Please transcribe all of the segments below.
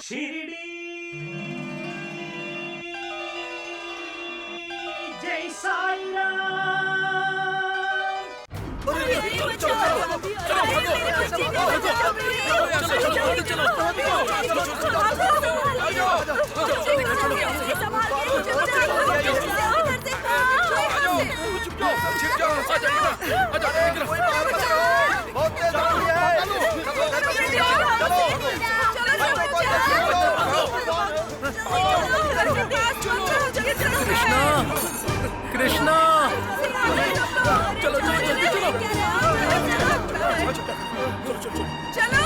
शिरडी जय साई कृष्णा कृष्णा चलो चलो जल्दी चलो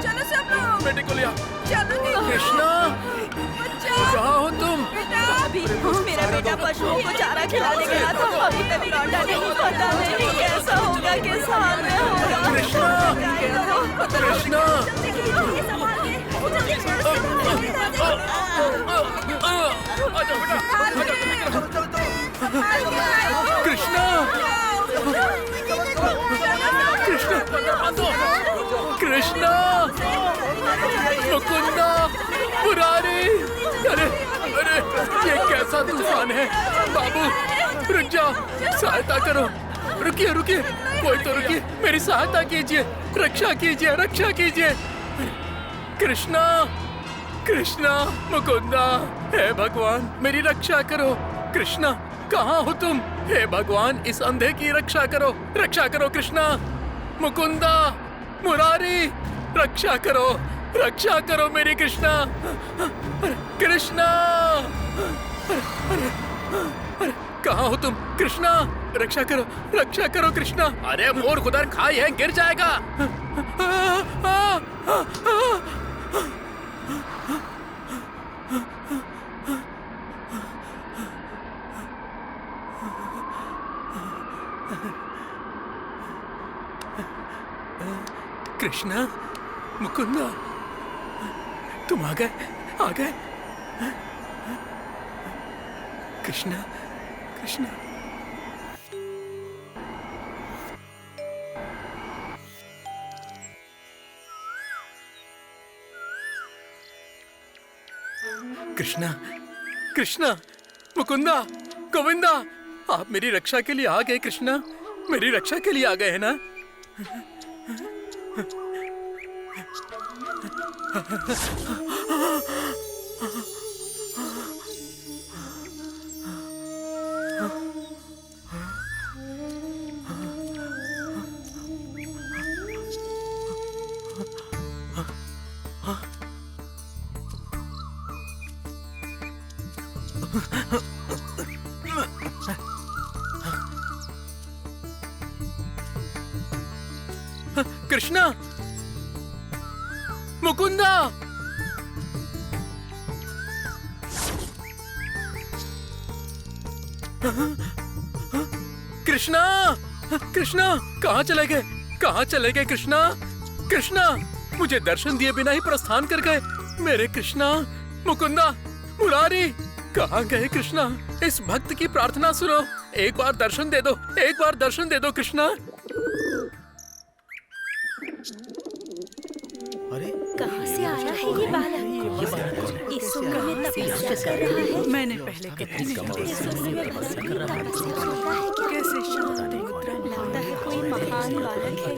चलो सब लोग बेटे को लिया। चलो कृष्णा कहाँ हो तुम? अभी मेरा बेटा पशुओं को चारा खिलाने गया था, अभी तक लौटा नहीं, पता नहीं कैसा होगा, किस हाल में होगा। कृष्णा कृष्णा आजा बेटा कृष्णा कृष्णा मुकुंदा मुरारी। अरे अरे ये कैसा तूफान है? बाबू रुक जाओ, सहायता करो। रुकिए रुकिए, कोई तो रुकिए, मेरी सहायता कीजिए, रक्षा कीजिए, रक्षा कीजिए। कृष्णा कृष्णा मुकुंदा, हे भगवान मेरी रक्षा करो। कृष्णा कहाँ हो तुम? हे भगवान इस अंधे की रक्षा करो, रक्षा करो। कृष्णा मुकुंदा मुरारी, रक्षा करो, रक्षा करो मेरी कृष्णा। कृष्णा कहाँ हो तुम? कृष्णा रक्षा करो, रक्षा करो कृष्णा। अरे मोर खुदर खाई है, गिर जाएगा। कृष्णा मुकुंदा तुम आ गए, आ गए। कृष्णा कृष्णा कृष्णा कृष्णा मुकुंदा गोविंदा, आप मेरी रक्षा के लिए आ गए। कृष्णा मेरी रक्षा के लिए आ गए हैं ना? कृष्णा मुकुंदा कृष्णा कृष्णा कहाँ चले गए, कहाँ चले गए? कृष्णा कृष्णा मुझे दर्शन दिए बिना ही प्रस्थान कर गए मेरे कृष्णा। मुकुंदा मुरारी कहाँ गए? कृष्णा इस भक्त की प्रार्थना सुनो, एक बार दर्शन दे दो, एक बार दर्शन दे दो कृष्णा। अरे कहाँ से आया है ये बालक? इस उम्र में तपस्या कर रहा है। मैंने पहले कितनी इस उम्र में भगवान की तपस्या करता है क्या? कैसे शांति लगता है कोई महान बालक है।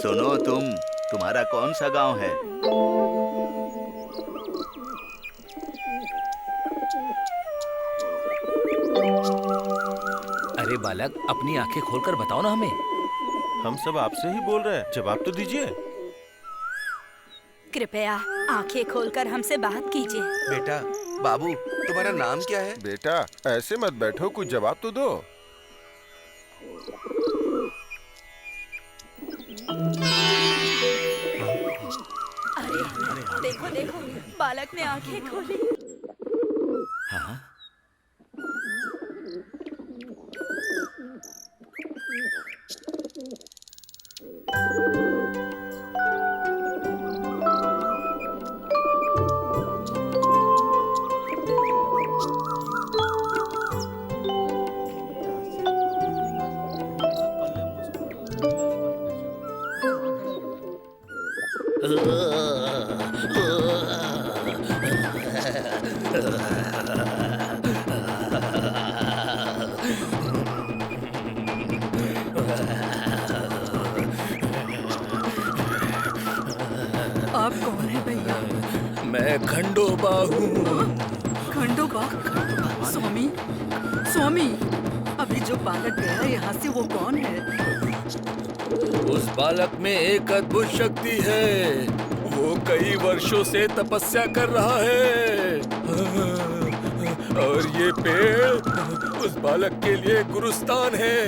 सुनो तुम्हारा कौन सा गांव है? अरे बालक अपनी आंखें खोलकर बताओ ना हमें। हम सब आपसे ही बोल रहे हैं, जवाब तो दीजिए। कृपया आंखें खोलकर हमसे बात कीजिए। बेटा बाबू तुम्हारा नाम क्या है? बेटा ऐसे मत बैठो, कुछ जवाब तो दो। अरे देखो देखो, बालक ने आंखें खोली। हाँ आप कौन है भैया? मैं खंडोबा हूँ। खंडोबा? स्वामी, स्वामी, अभी जो बालक गया यहाँ से वो कौन है? उस बालक में एक अद्भुत शक्ति है। वो कई वर्षों से तपस्या कर रहा है और ये पेड़ उस बालक के लिए गुरुस्थान है।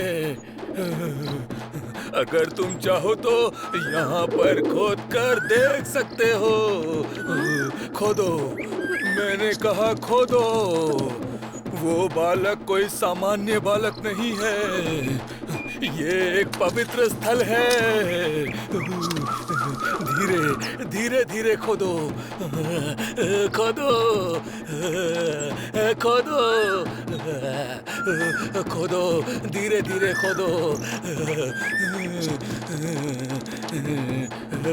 अगर तुम चाहो तो यहाँ पर खोद कर देख सकते हो। खोदो, मैंने कहा खोदो। वो बालक कोई सामान्य बालक नहीं है, ये एक पवित्र स्थल है। धीरे धीरे धीरे खोदो, खोदो, खोदो, खोदो, धीरे धीरे खोदो,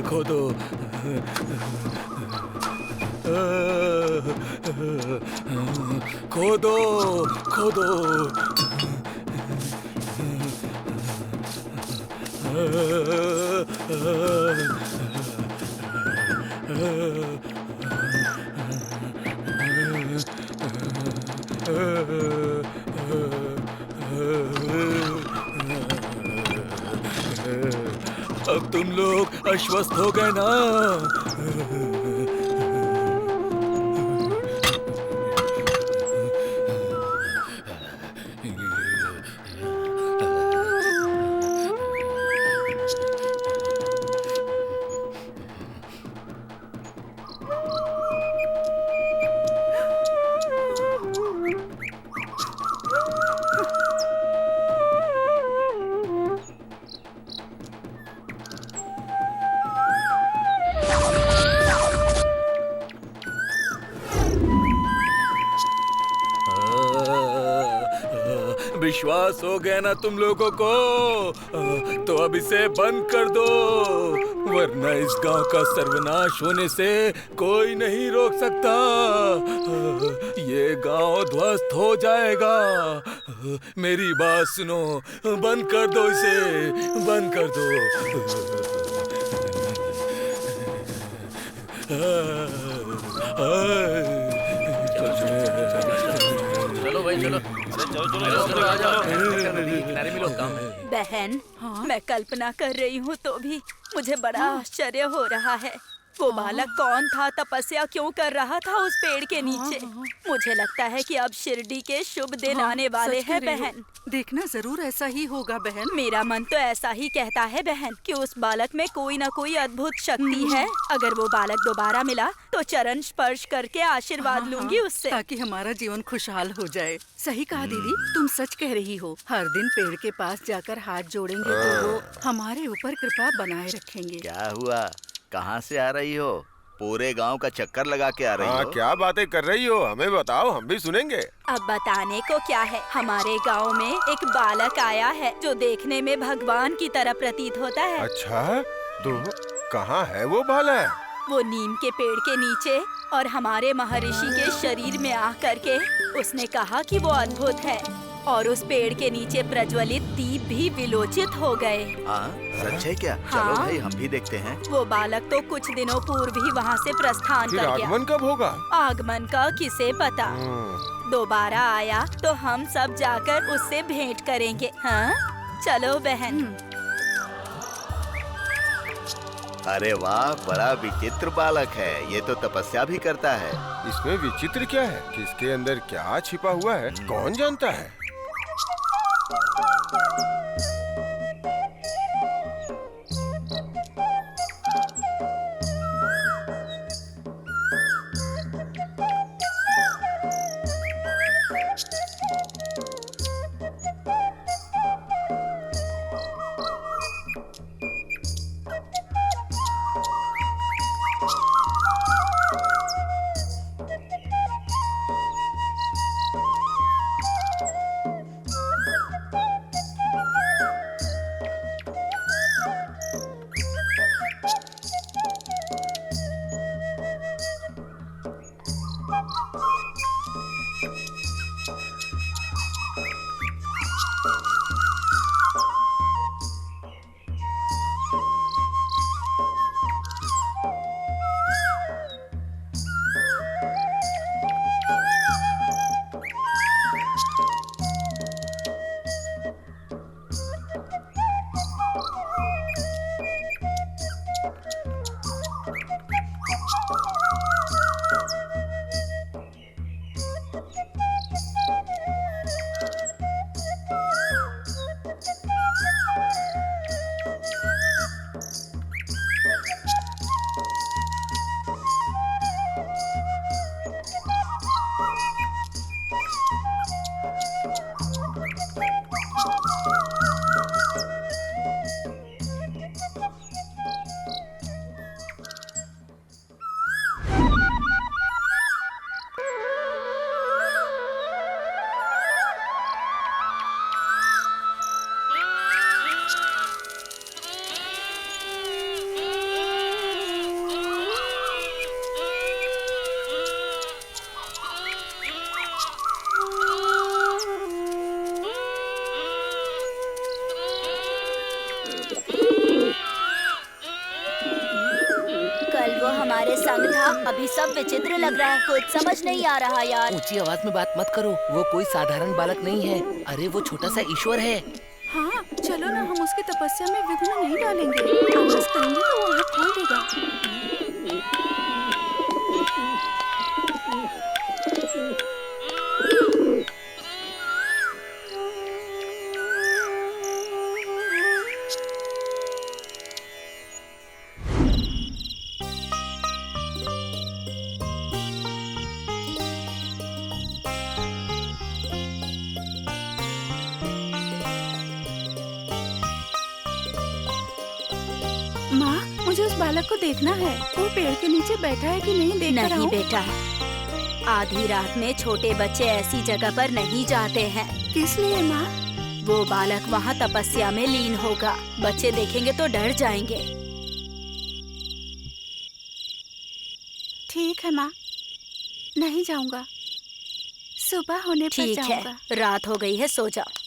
खोदो। खोदो, खोदो। अब तुम लोग आश्वस्त हो गए ना? विश्वास हो गया ना तुम लोगों को? तो अब इसे बंद कर दो, वरना इस गांव का सर्वनाश होने से कोई नहीं रोक सकता। ये गांव ध्वस्त हो जाएगा। मेरी बात सुनो, बंद कर दो इसे, बंद कर दो। चलो भाई चलो। चलो आ जाओ। किनारे मिलो, काम है। बहन, मैं कल्पना कर रही हूँ तो भी मुझे बड़ा आश्चर्य हो रहा है। वो बालक कौन था? तपस्या क्यों कर रहा था उस पेड़ के नीचे? मुझे लगता है कि अब शिरडी के शुभ दिन आने वाले हैं बहन। देखना जरूर ऐसा ही होगा बहन। मेरा मन तो ऐसा ही कहता है बहन कि उस बालक में कोई ना कोई अद्भुत शक्ति है। अगर वो बालक दोबारा मिला तो चरण स्पर्श करके आशीर्वाद लूंगी उससे, ताकि हमारा जीवन खुशहाल हो जाए। सही कहा दीदी, तुम सच कह रही हो। हर दिन पेड़ के पास जाकर हाथ जोड़ेंगे तो वो हमारे ऊपर कृपा बनाए रखेंगे। क्या हुआ? कहाँ से आ रही हो? पूरे गांव का चक्कर लगा के आ रही हो? क्या बातें कर रही हो? हमें बताओ, हम भी सुनेंगे। अब बताने को क्या है, हमारे गांव में एक बालक आया है जो देखने में भगवान की तरह प्रतीत होता है। अच्छा, तो कहाँ है वो बालक? वो नीम के पेड़ के नीचे और हमारे महर्षि के शरीर में आ करके उसने कहा कि वो अद्भुत है और उस पेड़ के नीचे प्रज्वलित दीप भी विलोचित हो गए। हाँ, सच है क्या? हाँ। चलो भाई, हम भी देखते हैं। वो बालक तो कुछ दिनों पूर्व ही वहाँ से प्रस्थान फिर कर गया। आगमन कब होगा? आगमन का किसे पता। दोबारा आया तो हम सब जाकर उससे भेंट करेंगे। हाँ, चलो बहन। अरे वाह, बड़ा विचित्र बालक है। ये तो तपस्या भी करता है। इसमें विचित्र क्या है? किसके अंदर क्या छिपा हुआ है, कौन जानता है? अभी सब विचित्र लग रहा है, कुछ समझ नहीं आ रहा यार। ऊंची आवाज में बात मत करो, वो कोई साधारण बालक नहीं है। अरे वो छोटा सा ईश्वर है। हाँ चलो ना, हम उसकी तपस्या में विघ्न नहीं डालेंगे। आवाज करेंगे तो वो आँख खोल देगा। माँ, मुझे उस बालक को देखना है। वो पेड़ के नीचे बैठा है कि नहीं, देख कर नहीं आऊं? बेटा, आधी रात में छोटे बच्चे ऐसी जगह पर नहीं जाते हैं। किस लिए माँ? वो बालक वहाँ तपस्या में लीन होगा। बच्चे देखेंगे तो डर जाएंगे। ठीक है माँ, नहीं जाऊंगा। सुबह होने पर ठीक है, जाऊंगा। रात हो गई है, सो जाओ।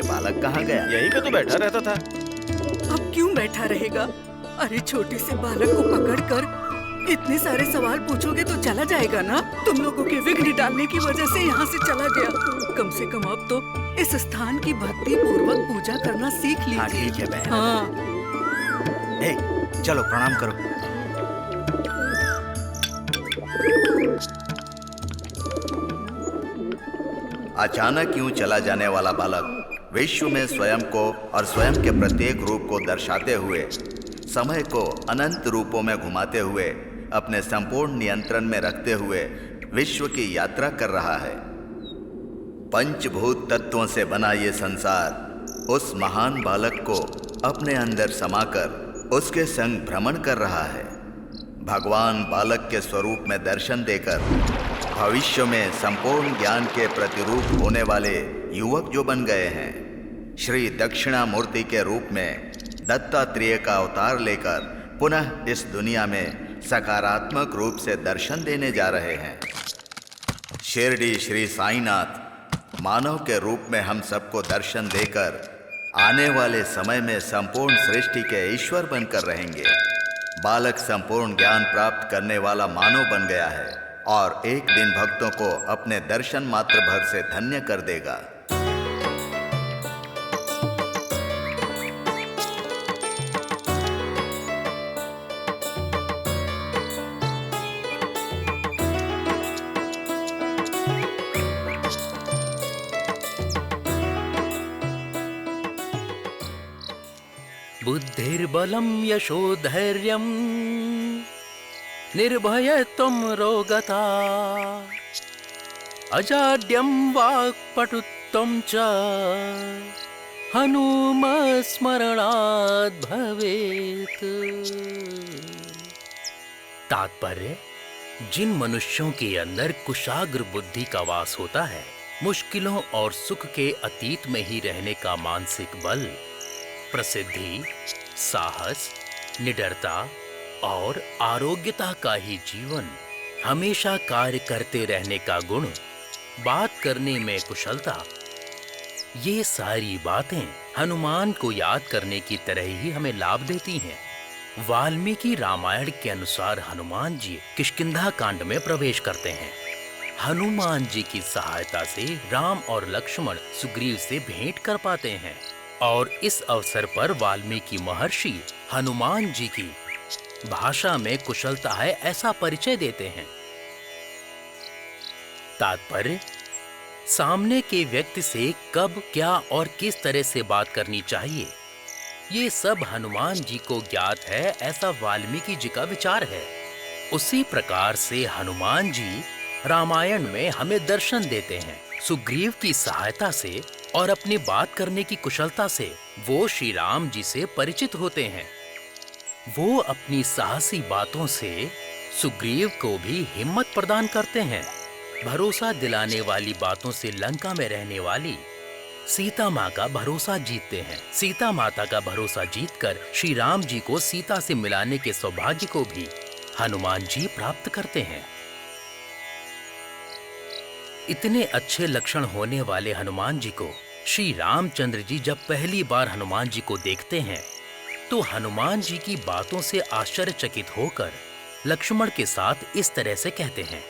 बालक कहाँ गया? यहीं पे तो बैठा रहता था। अब क्यों बैठा रहेगा? अरे छोटे से बालक को पकड़कर इतने सारे सवाल पूछोगे तो चला जाएगा ना। तुम लोगों के विघ्न डालने की वजह से यहाँ से चला गया। कम से कम अब तो इस स्थान की भक्ति पूर्वक पूजा करना सीख लीजिए। हाँ ठीक है बहन। हाँ। चलो प्रणाम करो। अचानक यूं चला जाने वाला बालक विश्व में स्वयं को और स्वयं के प्रत्येक रूप को दर्शाते हुए, समय को अनंत रूपों में घुमाते हुए, अपने संपूर्ण नियंत्रण में रखते हुए विश्व की यात्रा कर रहा है। पंचभूत तत्वों से बना ये संसार उस महान बालक को अपने अंदर समाकर उसके संग भ्रमण कर रहा है। भगवान बालक के स्वरूप में दर्शन देकर भविष्य में संपूर्ण ज्ञान के प्रतिरूप होने वाले युवक जो बन गए हैं, श्री दक्षिणामूर्ति के रूप में दत्तात्रेय का अवतार लेकर पुनः इस दुनिया में सकारात्मक रूप से दर्शन देने जा रहे हैं। शिरडी श्री साईनाथ मानव के रूप में हम सबको दर्शन देकर आने वाले समय में संपूर्ण सृष्टि के ईश्वर बनकर रहेंगे। बालक संपूर्ण ज्ञान प्राप्त करने वाला मानव बन गया है और एक दिन भक्तों को अपने दर्शन मात्र भर से धन्य कर देगा। बुद्धिर्बलं यशोधैर्यं निर्भयत्वं रोगता अजाड्यं वाक्पटुत्वं च हनुमत्स्मरणात् भवेत्। तात्पर्य, जिन मनुष्यों के अंदर कुशाग्र बुद्धि का वास होता है, मुश्किलों और सुख के अतीत में ही रहने का मानसिक बल, प्रसिद्धि, साहस, निडरता और आरोग्यता का ही जीवन, हमेशा कार्य करते रहने का गुण, बात करने में कुशलता, ये सारी बातें हनुमान को याद करने की तरह ही हमें लाभ देती हैं। वाल्मीकि रामायण के अनुसार हनुमान जी किष्किंधा कांड में प्रवेश करते हैं। हनुमान जी की सहायता से राम और लक्ष्मण सुग्रीव से भेंट कर पाते हैं और इस अवसर पर वाल्मीकि महर्षि हनुमान जी की भाषा में कुशलता है ऐसा परिचय देते हैं। तात्पर्य, सामने के व्यक्ति से कब, क्या और किस तरह से बात करनी चाहिए, ये सब हनुमान जी को ज्ञात है ऐसा वाल्मीकि जी का विचार है। उसी प्रकार से हनुमान जी रामायण में हमें दर्शन देते हैं। सुग्रीव की सहायता से और अपनी बात करने की कुशलता से वो श्री राम जी से परिचित होते हैं। वो अपनी साहसी बातों से सुग्रीव को भी हिम्मत प्रदान करते हैं। भरोसा दिलाने वाली बातों से लंका में रहने वाली सीता माँ का भरोसा जीतते हैं। सीता माता का भरोसा जीतकर श्री राम जी को सीता से मिलाने के सौभाग्य को भी हनुमान जी प्राप्त करते हैं। इतने अच्छे लक्षण होने वाले हनुमान जी को श्री रामचंद्र जी जब पहली बार हनुमान जी को देखते हैं तो हनुमान जी की बातों से आश्चर्यचकित होकर लक्ष्मण के साथ इस तरह से कहते हैं,